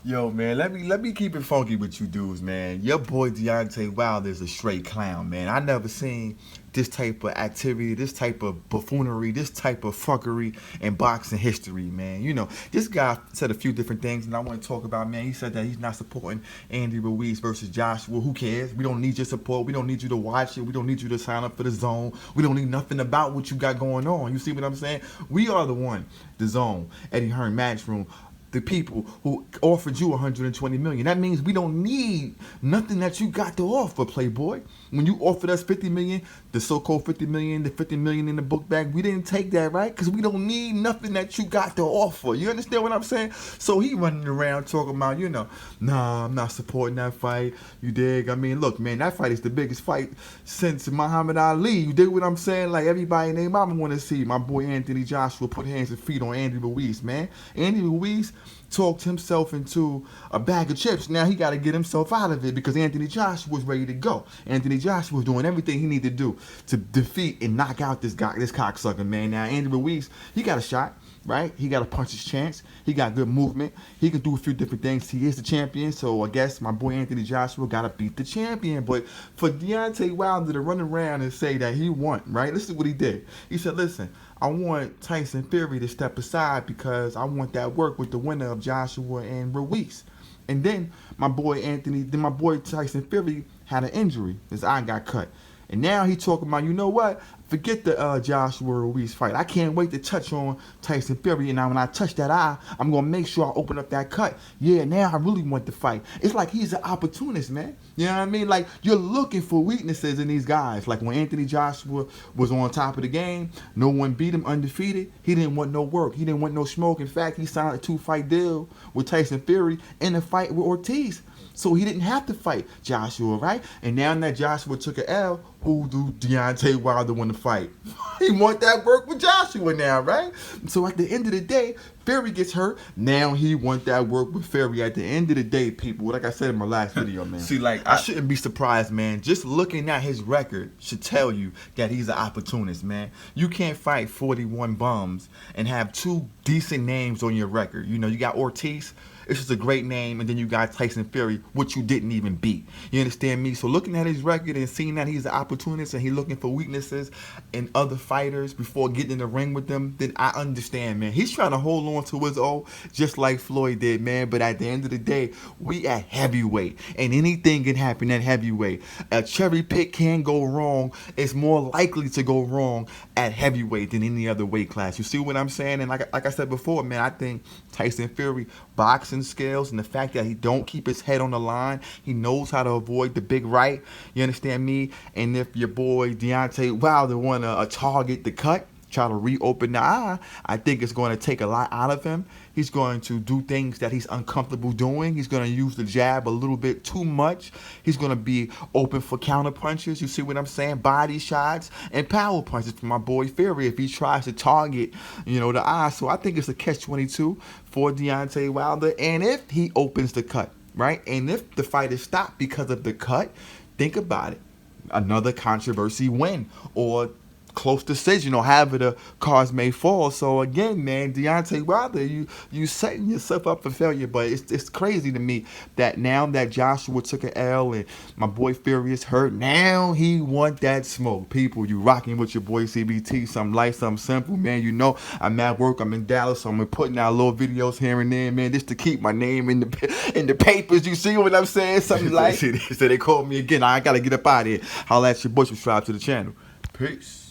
Yo, man, let me keep it funky with you dudes, man. Your boy Deontay Wilder is a straight clown, man. I never seen this type of activity, this type of buffoonery, this type of fuckery in boxing history, man. This guy said a few different things, and I want to talk about, man. He said that he's not supporting Andy Ruiz versus Joshua. Who cares? We don't need your support. We don't need you to watch it. We don't need you to sign up for the zone. We don't need nothing about what you got going on. You see what I'm saying? We are the one, the zone, Eddie Hearn Matchroom, the people who offered you 120 million. That means we don't need nothing that you got to offer, Playboy. When you offered us 50 million, the so-called 50 million, the 50 million in the book bag, we didn't take that, right? Because we don't need nothing that you got to offer. You understand what I'm saying? So he running around talking about, nah, I'm not supporting that fight. You dig? I mean, look, man, that fight is the biggest fight since Muhammad Ali. You dig what I'm saying? Like, everybody named mama want to see my boy Anthony Joshua put hands and feet on Andy Ruiz, man. Andy Ruiz talked himself into a bag of chips. Now he got to get himself out of it because Anthony Joshua was ready to go. Anthony Joshua was doing everything he needed to do to defeat and knock out this guy, this cocksucker, man. Now Andy Ruiz, he got a shot, right? He got a puncher's chance. He got good movement. He can do a few different things. He is the champion, so I guess my boy Anthony Joshua got to beat the champion. But for Deontay Wilder to run around and say that he won, right? Listen to what he did. He said, listen, I want Tyson Fury to step aside because I want that work with the winner of Joshua and Ruiz. And then my boy Tyson Fury had an injury. His eye got cut. And now he talking about, you know what? Forget the Joshua Ruiz fight. I can't wait to touch on Tyson Fury. And now when I touch that eye, I'm going to make sure I open up that cut. Yeah, now I really want to fight. It's like he's an opportunist, man. You know what I mean? Like, you're looking for weaknesses in these guys. Like when Anthony Joshua was on top of the game, no one beat him undefeated. He didn't want no work. He didn't want no smoke. In fact, he signed a 2-fight deal with Tyson Fury in a fight with Ortiz. So he didn't have to fight Joshua, right? And now that Joshua took an L, who do Deontay Wilder want to fight? He want that work with Joshua now, right? So at the end of the day, Fury gets hurt. Now he want that work with Fury. At the end of the day, people, like I said in my last video, man. See, like, I shouldn't be surprised, man. Just looking at his record should tell you that he's an opportunist, man. You can't fight 41 bums and have two decent names on your record. You got Ortiz. It's just a great name, and then you got Tyson Fury, which you didn't even beat. You understand me? So looking at his record and seeing that he's an opportunist and he's looking for weaknesses in other fighters before getting in the ring with them, then I understand, man. He's trying to hold on to his own just like Floyd did, man. But at the end of the day, we at heavyweight, and anything can happen at heavyweight. A cherry pick can go wrong. It's more likely to go wrong at heavyweight than any other weight class. You see what I'm saying? And like I said before, man, I think Tyson Fury boxing skills and the fact that he don't keep his head on the line, he knows how to avoid the big right. You understand me? And if your boy Deontay Wilder want to target the cut, try to reopen the eye, I think it's going to take a lot out of him. He's going to do things that he's uncomfortable doing. He's going to use the jab a little bit too much. He's going to be open for counter punches. You see what I'm saying? Body shots and power punches for my boy Fury if he tries to target, the eye. So I think it's a catch-22 for Deontay Wilder. And if he opens the cut, right? And if the fight is stopped because of the cut, think about it. Another controversy win or close decision, or however the cards may fall. So again, man, Deontay Wilder, you setting yourself up for failure. But it's crazy to me that now that Joshua took an L and my boy Fury is hurt, now he want that smoke. People, you rocking with your boy CBT, something light, something simple, man. I'm at work, I'm in Dallas, so I'm putting out little videos here and there, man, just to keep my name in the papers. You see what I'm saying? Something like so they called me again. I gotta get up out of here. Holla at your boy, subscribe to the channel. Peace.